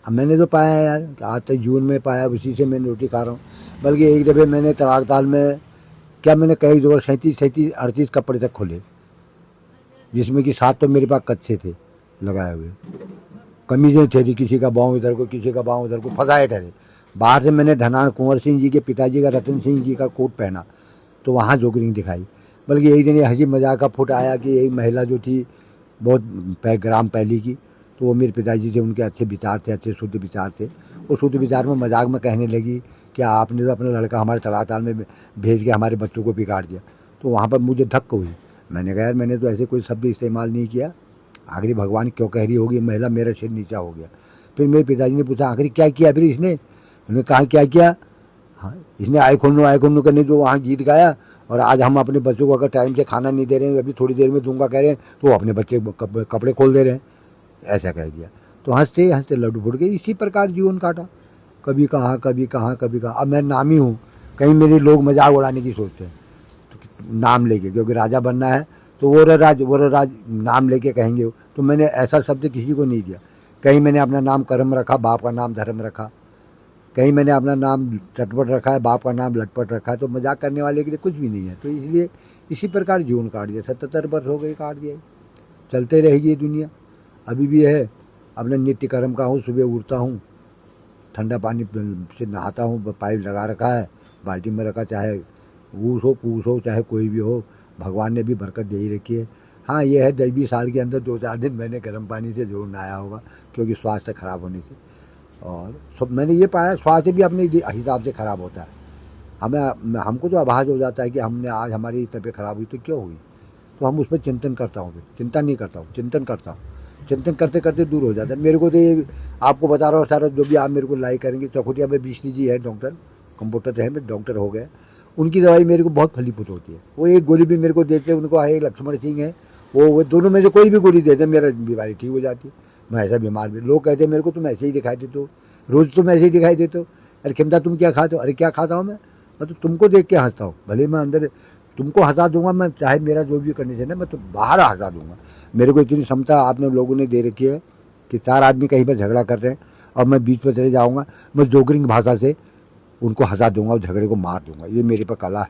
अब मैंने तो पाया है यार, कि आज तक जून में पाया, उसी से मैंने रोटी खा रहा हूँ। बल्कि एक दफ़े मैंने तड़ाक ताल में क्या, मैंने कई जगह 37 कपड़े तक खोले, जिसमें कि 7 तो मेरे पास कच्चे थे लगाए हुए, कमीजें थे, किसी का बाँव इधर को, किसी का बाँव उधर को, फंसाए ठहरे। बाहर से मैंने धनान कुंवर सिंह जी के पिताजी का, रतन सिंह जी का कोट पहना, तो वहाँ जोगरिंग दिखाई। बल्कि एक दिन ये हंसी मजाक का फुट आया कि एक महिला जो थी बहुत ग्राम पहली की, तो वो मेरे पिताजी से, उनके अच्छे विचार थे, अच्छे शुद्ध विचार थे। उस शुद्ध विचार में मजाक में कहने लगी कि आपने तो अपना लड़का हमारे तड़ाताल में भेज के हमारे बच्चों को बिगाड़ दिया। तो वहाँ पर मुझे धक्क हुई। मैंने कहा यार, मैंने तो ऐसे कोई शब्द इस्तेमाल नहीं किया, आखिरी भगवान क्यों कह रही होगी महिला, मेरा सिर नीचा हो गया। फिर मेरे पिताजी ने पूछा आखिर क्या किया फिर इसने। उन्होंने कहा क्या किया, हाँ इसने आए खुन्नू करने जो वहाँ गीत गाया, और आज हम अपने बच्चों को अगर टाइम से खाना नहीं दे रहे हैं, अभी थोड़ी देर में दूंगा कह रहे हैं, तो वो अपने बच्चे कपड़े खोल दे रहे हैं, ऐसा कह दिया। तो हंसते हंसते लड्डू फूट गए। इसी प्रकार जीवन काटा, कभी कहाँ कभी कहाँ कभी कहाँ। अब मैं नामी हूँ, कहीं मेरे लोग मजाक उड़ाने की सोचते हैं, तो नाम लेके, क्योंकि राजा बनना है तो वो राज नाम लेके कहेंगे। तो मैंने ऐसा शब्द किसी को नहीं दिया। कहीं मैंने अपना नाम कर्म रखा, बाप का नाम धर्म रखा, कहीं मैंने अपना नाम चटपट रखा है, बाप का नाम लटपट रखा है। तो मजाक करने वाले के लिए कुछ भी नहीं है। तो इसलिए इसी प्रकार जीवन काट दिया। 77 वर्ष हो गए, काट दिया। चलते रहेगी दुनिया, अभी भी है। अपने नित्य कर्म का हूँ, सुबह उठता हूँ, ठंडा पानी से नहाता हूँ, पाइप लगा रखा है, बाल्टी में रखा, चाहे ऊस हो पूस हो, चाहे कोई भी हो, भगवान ने भी बरकत दे ही रखी है। हाँ ये है 10-20 साल के अंदर 2-4 दिन मैंने गर्म पानी से जरूर नहाया होगा, क्योंकि स्वास्थ्य खराब होने से। और सब मैंने ये पाया, स्वास्थ्य भी अपने हिसाब से खराब होता है। हमको तो आभास हो जाता है कि हमने आज हमारी तबीयत खराब हुई तो क्यों हुई, तो हम उस पर चिंतन करता हूँ, फिर चिंता नहीं करता हूँ, चिंतन करता हूँ। चिंतन करते करते दूर हो जाता है। मेरे को तो ये आपको बता रहा हूँ सारा, जो भी आप मेरे को लाइक करेंगे, चौखुटिया में बिजली जी है डॉक्टर, कंप्यूटर है, मेरे डॉक्टर हो गए, उनकी दवाई मेरे को बहुत फलीभूत होती है। वो एक गोली भी मेरे को देते हैं, उनको है लक्ष्मण सिंह है, वो दोनों में से कोई भी गोली देते, मेरा बीमारी ठीक हो जाती है। मैं ऐसा बीमार भी, लोग कहते हैं मेरे को तुम ऐसे ही दिखाई देते हो, रोज़ तुम ऐसे ही दिखाई देते हो, अरे क्षमता तुम क्या खाते हो, अरे क्या खाता हूँ मैं तो तुमको देख के हंसता हूँ। भले मैं अंदर तुमको हंसा दूंगा, मैं चाहे मेरा जो भी कंडीशन है, मैं तो बाहर हंसा दूंगा। मेरे को इतनी क्षमता आपने लोगों ने दे रखी है कि 4 आदमी कहीं पर झगड़ा कर रहे हैं और मैं बीच में चले जाऊँगा, मैं जोगरिंग भाषा से उनको हंसा दूंगा और झगड़े को मार दूंगा। ये मेरे पर कला है।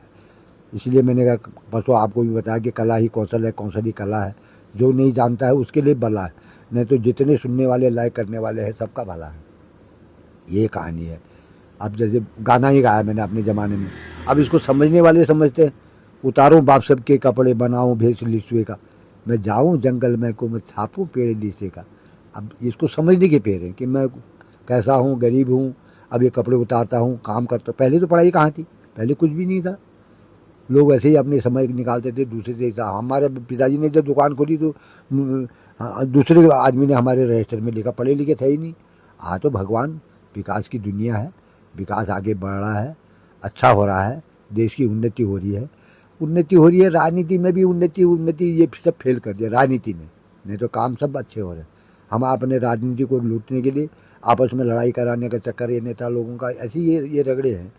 इसलिए मैंने कहा परसों आपको भी बताया कि कला ही कौशल है, कौशल ही कला है। जो नहीं जानता है उसके लिए भला है, नहीं तो जितने सुनने वाले लाइक करने वाले हैं सबका भला है। ये कहानी है। अब जैसे गाना ही गाया मैंने अपने ज़माने में, अब इसको समझने वाले समझते हैं। उतारूँ बाप सब के कपड़े, बनाऊँ भेष लिसुए का, मैं जाऊँ जंगल में को, मैं छापूँ पेड़ लीसे का। अब इसको समझने के पेड़ हैं कि मैं कैसा हूँ, गरीब हूँ। अब ये कपड़े उतारता हूँ, काम करता हूँ। पहले तो पढ़ाई कहाँ थी, पहले कुछ भी नहीं था। लोग ऐसे ही अपने समय निकालते थे दूसरे से। हमारे पिताजी ने जब दुकान खोली तो दूसरे आदमी ने हमारे रजिस्टर में लिखा, पढ़े लिखे थे ही नहीं। आज तो भगवान, विकास की दुनिया है, विकास आगे बढ़ रहा है, अच्छा हो रहा है, देश की उन्नति हो रही है। उन्नति हो रही है, राजनीति में भी उन्नति ये सब फेल कर दिया राजनीति में, नहीं तो काम सब अच्छे हो रहे हैं। हम अपने राजनीति को लूटने के लिए आपस में लड़ाई कराने का चक्कर, ये नेता लोगों का ऐसी ये रगड़े हैं।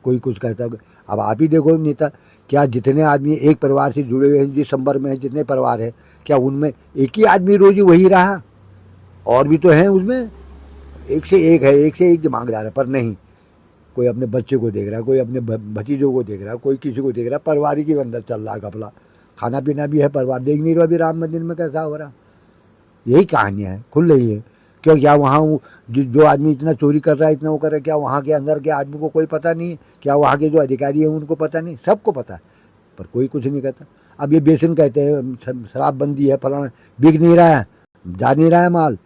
कोई कुछ कहता है। अब आप ही देखो नेता, क्या जितने आदमी एक परिवार से जुड़े हुए हैं, जिस संबर में है, जितने परिवार है, क्या उनमें एक ही आदमी रोजी वही रहा? और भी तो हैं उसमें, एक से एक है, एक से एक दिमाग जा रहा है। पर नहीं, कोई अपने बच्चे को देख रहा है, कोई अपने भतीजों को देख रहा है, कोई किसी को देख रहा है। परिवार के अंदर चल रहा है घपला, खाना पीना भी है, परिवार देख नहीं रहा। अभी राम मंदिर में कैसा हो रहा, यही कहानियाँ है, खुल रही है। क्यों, क्या वहाँ जो आदमी इतना चोरी कर रहा है, इतना वो कर रहा है, क्या वहाँ के अंदर के आदमी को कोई पता नहीं है? क्या वहाँ के जो अधिकारी हैं उनको पता नहीं? सबको पता है, पर कोई कुछ नहीं कहता। अब ये बेसन कहते हैं शराबबंदी है, फलाना, बिक नहीं रहा है, जा नहीं रहा है माल,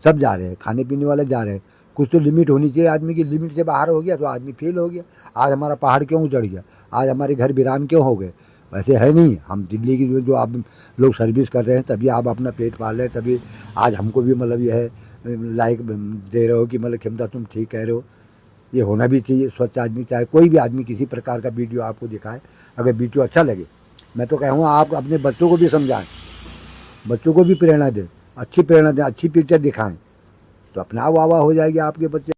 सब जा रहे हैं, खाने पीने वाले जा रहे हैं। कुछ तो लिमिट होनी चाहिए, आदमी की लिमिट से बाहर हो गया तो आदमी फेल हो गया। आज हमारा पहाड़ क्यों उजड़ गया, आज हमारे घर वीरान क्यों हो गए? वैसे है नहीं। हम दिल्ली की जो आप लोग सर्विस कर रहे हैं, तभी आप अपना पेट पाल रहे हैं, तभी आज हमको भी मतलब यह है लाइक दे रहे हो कि मतलब क्षमता तुम ठीक कह रहे हो। ये होना भी चाहिए। स्वच्छ आदमी, चाहे कोई भी आदमी किसी प्रकार का वीडियो आपको दिखाए, अगर वीडियो अच्छा लगे, मैं तो कहूँगा आप अपने बच्चों को भी समझाएं, बच्चों को भी प्रेरणा दें, अच्छी प्रेरणा दें, अच्छी पिक्चर दिखाएं, तो अपना वाह वाह हो जाएगी आपके बच्चे।